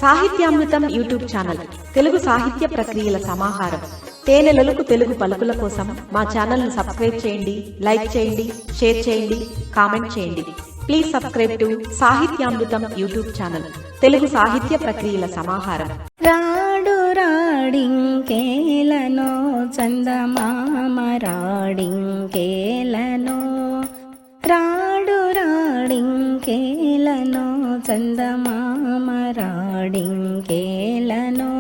సాహిత్యామృతం YouTube channel Telugu సాహిత్య ప్రక్రియల సమాహారం. తేనెలలకు తెలుగు పలుకుల కోసం మా ఛానల్ ను సబ్స్క్రైబ్ చేయండి, లైక్ చేయండి, షేర్ చేయండి, కామెంట్ చేయండి. Please subscribe to Sahityamrutham YouTube channel Telugu సాహిత్య ప్రక్రియల సమాహారం. రాడు రాడింకేలనో చందమామ రాడింకేలనో, రాడు రాడింకేలనో చందమామ రాడింకేలనో,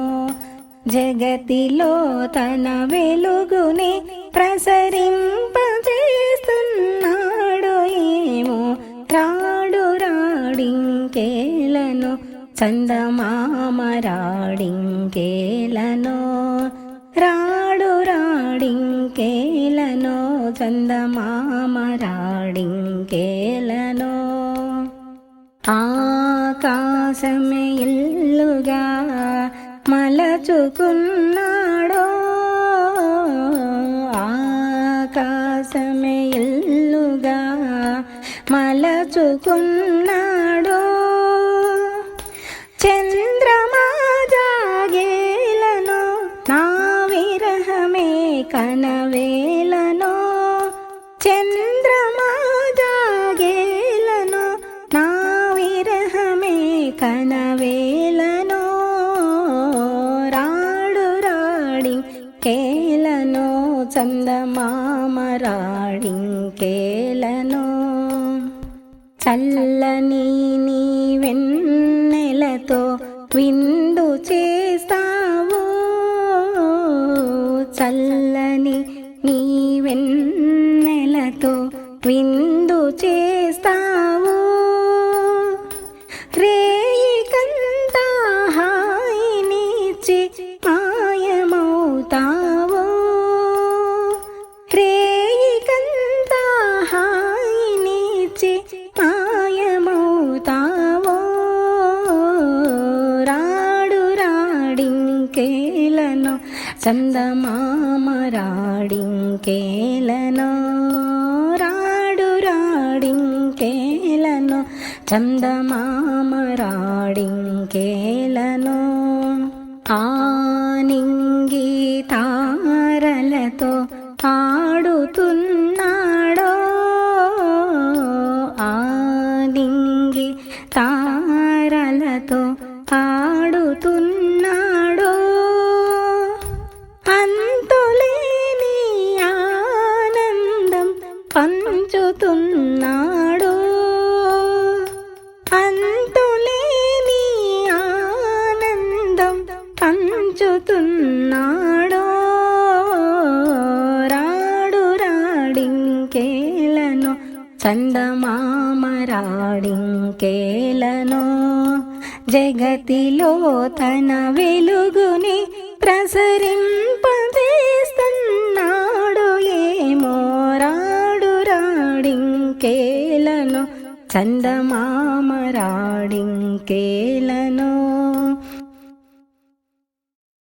జగతిలో తన వెలుగుని ప్రసరింపజేస్తున్నాడు ఏమో. రాడు రాడింకేలనో చందమామ రాడింకేలనో, రాడు రాడింకేలనో చందమామ రాడింకేలనో. ఆకాశమే ఇల్లుగా మలచుకున్నాడో, ఆకాశమే ఇల్లుగా మలచుకున్నాడో, చంద్రమా జాగేలనో నా విరహమే కనవేలనో, చంద్రమా జాగేలనో నా విరహమే కనవేలనో. రాడు రాడింకేలనో చందమామ రాడింకేలనో, చల్లని నీ వెన్నెలతో విందు చేస్తావు, చల్లని నీ వెన్నెలతో విందు చేస్తావు, రేయి కంతా హాయినిచ్చి మాయమవుతావు, రేయి కంతా హాయినిచ్చి మాయమవుతావు. రాడు రాడింకేలనో చందమామ రాడింకేలనో, రాడు రాడింకేలనో చందమామ రాడింకేలనో. ఆనింగి తారలతో ఆడుతున్నాడో, ఆనింగి తారలతో ఆడుతున్నాడో, అంతులేని ఆనందం పంచుతున్నాడో, అంతులేని ఆనందం పంచుతున్నాడో. రాడు రాడింకేలనో చందమామ రాడింకేలనో, జగతిలో తన వెలుగుని ప్రసరింపజేస్తున్నాడు ఏమో. రాడు రాడింకేలనో చందమామ రాడింకేలనో.